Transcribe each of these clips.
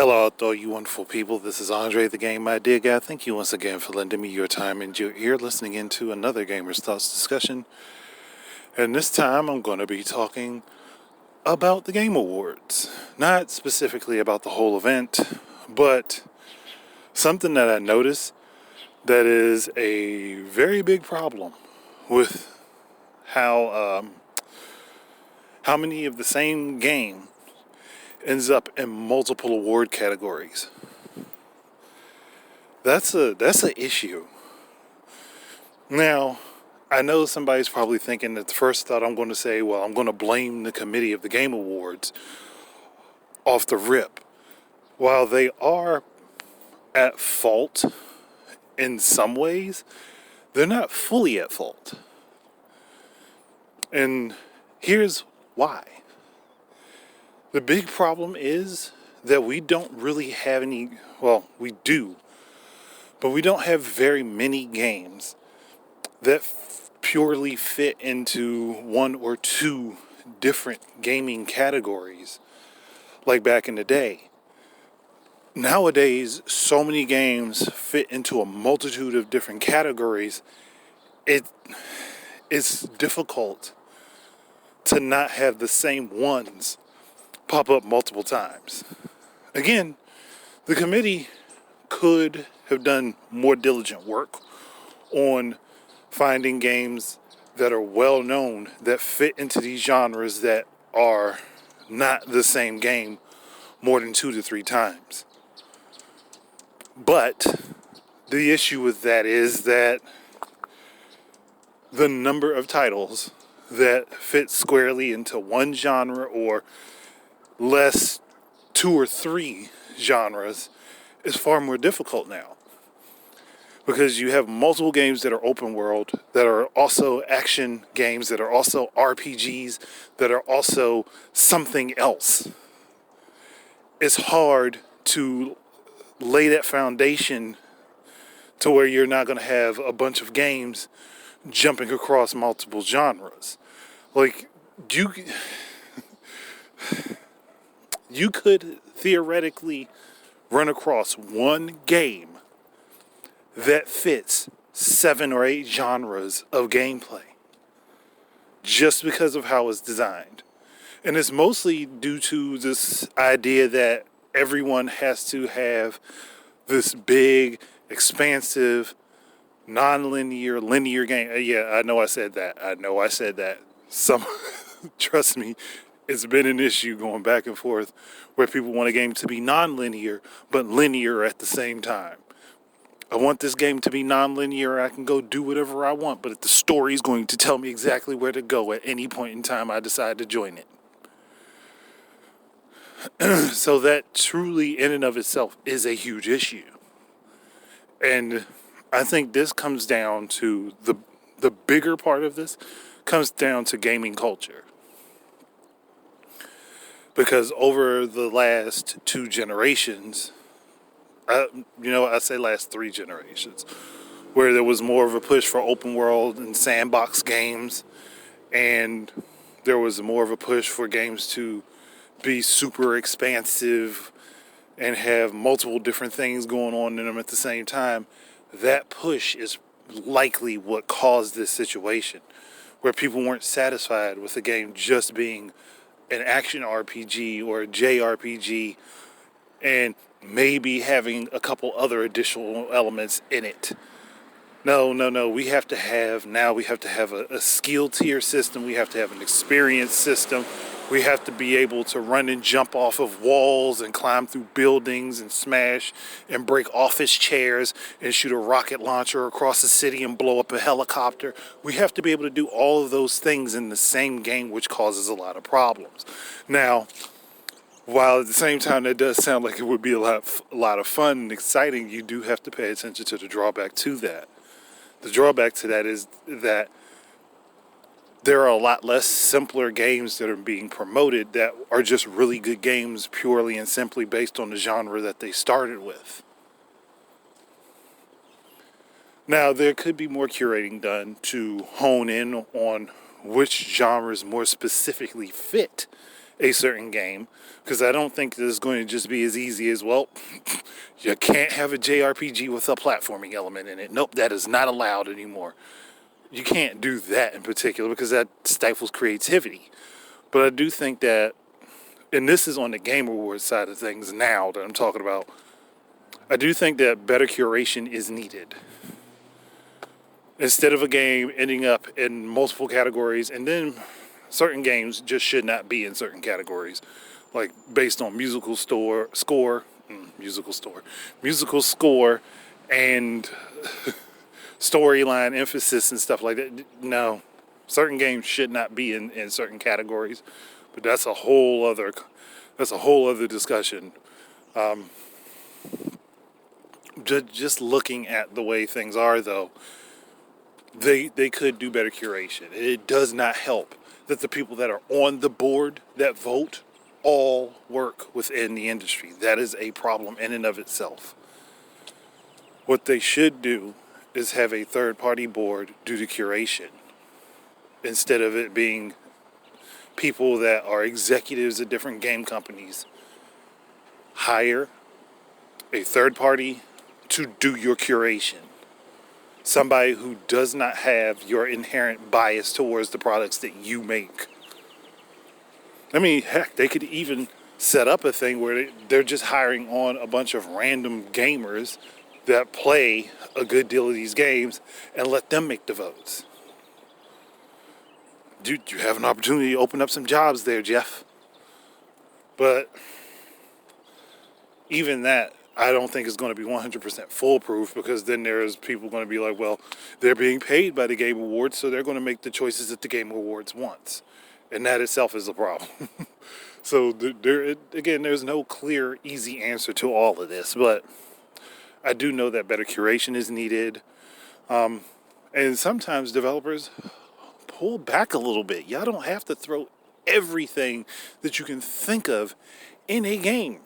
Hello out there, you wonderful people. This is Andre, the Game Idea Guy. Thank you once again for lending me your time and your ear, listening into another Gamer's Thoughts discussion. And this time I'm going to be talking about the Game Awards. Not specifically about the whole event, but something that I noticed that is a very big problem with how many of the same game ends up in multiple award categories. That's an issue. Now, I know somebody's probably thinking that the first thought I'm going to say, well, I'm going to blame the committee of the Game Awards off the rip. While they are at fault in some ways, they're not fully at fault. And here's why. The big problem is that we don't really have any, well, we do, but we don't have very many games that purely fit into one or two different gaming categories like back in the day. Nowadays, so many games fit into a multitude of different categories, it's difficult to not have the same ones pop up multiple times. Again, the committee could have done more diligent work on finding games that are well known that fit into these genres that are not the same game more than 2 to 3 times. But the issue with that is that the number of titles that fit squarely into one genre or less 2 or 3 genres is far more difficult now, because you have multiple games that are open world, that are also action games, that are also RPGs, that are also something else. It's hard to lay that foundation to where you're not going to have a bunch of games jumping across multiple genres. Like, you could theoretically run across one game that fits 7 or 8 genres of gameplay just because of how it's designed. And it's mostly due to this idea that everyone has to have this big, expansive, non-linear, linear game. Yeah, I know I said that. Some, trust me, it's been an issue going back and forth where people want a game to be non-linear but linear at the same time. I want this game to be non-linear. I can go do whatever I want, but the story is going to tell me exactly where to go at any point in time I decide to join it. So that truly in and of itself is a huge issue. And I think this comes down to the bigger part of this comes down to gaming culture. Because over the last 2 generations, I say last 3 generations, where there was more of a push for open world and sandbox games, and there was more of a push for games to be super expansive and have multiple different things going on in them at the same time, that push is likely what caused this situation, where people weren't satisfied with the game just being an action RPG or a JRPG and maybe having a couple other additional elements in it. No. We have to have a skill tier system. We have to have an experience system. We have to be able to run and jump off of walls and climb through buildings and smash and break office chairs and shoot a rocket launcher across the city and blow up a helicopter. We have to be able to do all of those things in the same game, which causes a lot of problems. Now, while at the same time that does sound like it would be a lot of fun and exciting, you do have to pay attention to the drawback to that. The drawback to that is that there are a lot less simpler games that are being promoted that are just really good games purely and simply based on the genre that they started with. Now, there could be more curating done to hone in on which genres more specifically fit a certain game, because I don't think it's going to just be as easy as, well, you can't have a JRPG with a platforming element in it. Nope, that is not allowed anymore. You can't do that in particular because that stifles creativity. But I do think that, and this is on the Game Awards side of things now that I'm talking about, I do think that better curation is needed. Instead of a game ending up in multiple categories, and then certain games just should not be in certain categories, like based on musical score, and storyline emphasis and stuff like that. No, certain games should not be in certain categories, but that's a whole other discussion. Just looking at the way things are, though, they could do better curation. It does not help that the people that are on the board that vote all work within the industry. That is a problem in and of itself. What they should do is have a third-party board do the curation, instead of it being people that are executives at different game companies. Hire a third party to do your curation. Somebody who does not have your inherent bias towards the products that you make. I mean, heck, they could even set up a thing where they're just hiring on a bunch of random gamers that play a good deal of these games and let them make the votes. Dude, you have an opportunity to open up some jobs there, Jeff. But even that, I don't think is going to be 100% foolproof, because then there's people going to be like, well, they're being paid by the Game Awards, so they're going to make the choices that the Game Awards wants. And that itself is a problem. So there's no clear, easy answer to all of this, but I do know that better curation is needed. And sometimes developers pull back a little bit. Y'all don't have to throw everything that you can think of in a game.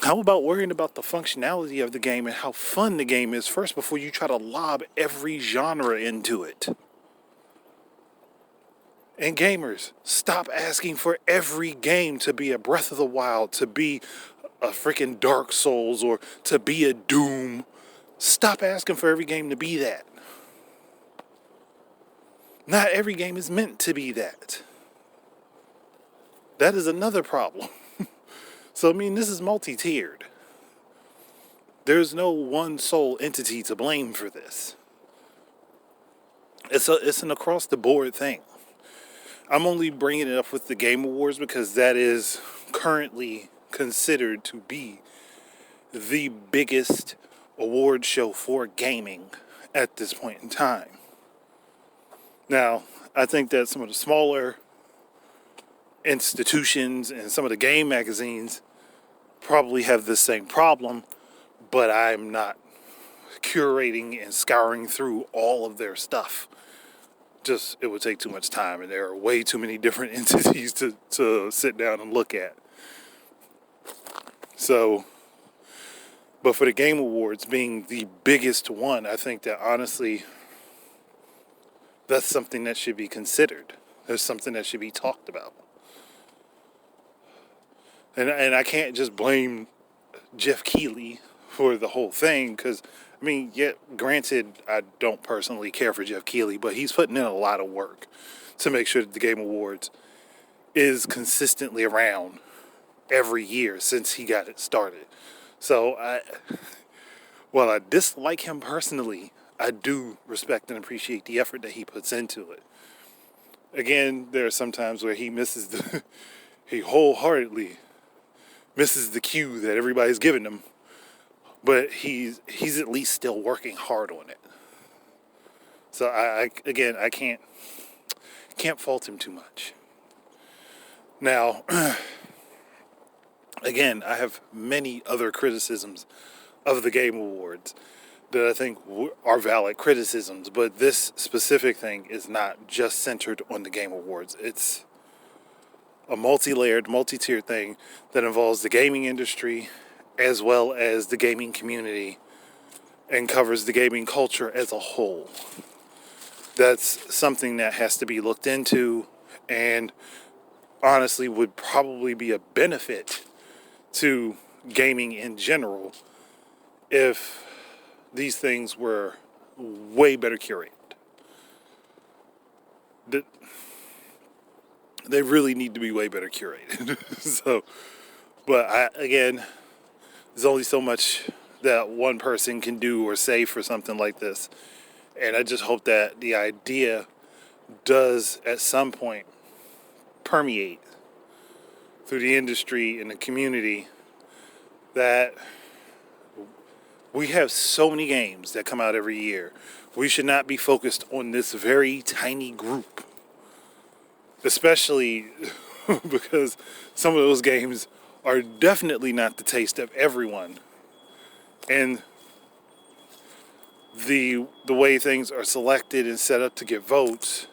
How about worrying about the functionality of the game and how fun the game is first before you try to lob every genre into it? And gamers, stop asking for every game to be a Breath of the Wild, to be a freaking Dark Souls, or to be a Doom. Stop asking for every game to be that. Not every game is meant to be that. That is another problem. So, I mean, this is multi-tiered. There's no one sole entity to blame for this. It's an across-the-board thing. I'm only bringing it up with the Game Awards because that is currently considered to be the biggest award show for gaming at this point in time. Now, I think that some of the smaller institutions and some of the game magazines probably have the same problem, but I'm not curating and scouring through all of their stuff. Just, it would take too much time, and there are way too many different entities to sit down and look at. So, but for the Game Awards being the biggest one, I think that honestly, that's something that should be considered. There's something that should be talked about. And I can't just blame Jeff Keighley for the whole thing, because, I mean, yeah, granted, I don't personally care for Jeff Keighley, but he's putting in a lot of work to make sure that the Game Awards is consistently around every year since he got it started. So, while I dislike him personally, I do respect and appreciate the effort that he puts into it. Again, there are some times where he he wholeheartedly misses the cue that everybody's giving him, but he's at least still working hard on it. So I can't fault him too much. Now, again, I have many other criticisms of the Game Awards that I think are valid criticisms, but this specific thing is not just centered on the Game Awards. It's a multi-layered, multi-tiered thing that involves the gaming industry as well as the gaming community and covers the gaming culture as a whole. That's something that has to be looked into, and honestly would probably be a benefit to gaming in general if these things were way better curated. They really need to be way better curated. Again, there's only so much that one person can do or say for something like this. And I just hope that the idea does at some point permeate through the industry and the community, that we have so many games that come out every year. We should not be focused on this very tiny group, especially because some of those games are definitely not the taste of everyone. And the way things are selected and set up to get votes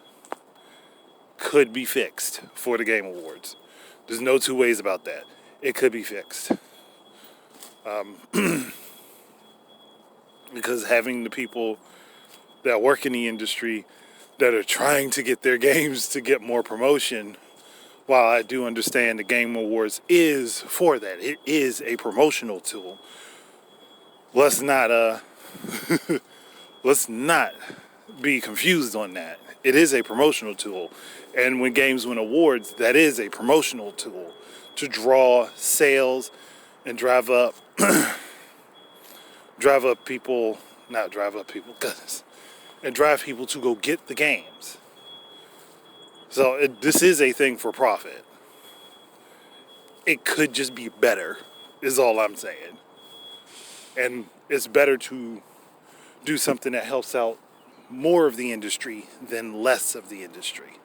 could be fixed for the Game Awards. There's no two ways about that. It could be fixed. Because having the people that work in the industry that are trying to get their games to get more promotion, while I do understand the Game Awards is for that, it is a promotional tool. Let's not be confused on that. It is a promotional tool. And when games win awards, that is a promotional tool to draw sales and drive up people to go get the games. So this is a thing for profit. It could just be better, is all I'm saying. And it's better to do something that helps out more of the industry than less of the industry.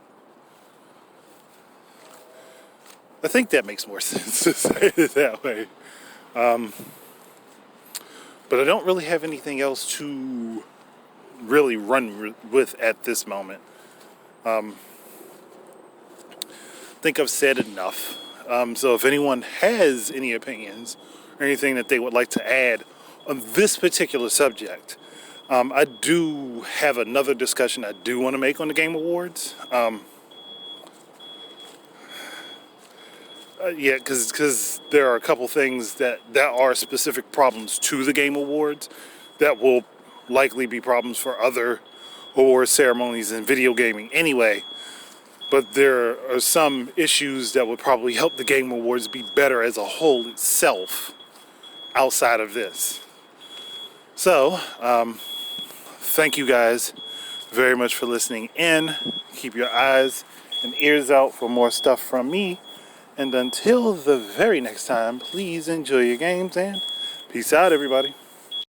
I think that makes more sense to say it that way. But I don't really have anything else to really run with at this moment. I think I've said enough. So if anyone has any opinions or anything that they would like to add on this particular subject, I do have another discussion I do want to make on the Game Awards. Because there are a couple things that are specific problems to the Game Awards that will likely be problems for other award ceremonies in video gaming anyway. But there are some issues that would probably help the Game Awards be better as a whole itself outside of this. So, thank you guys very much for listening in. Keep your eyes and ears out for more stuff from me. And until the very next time, please enjoy your games and peace out, everybody.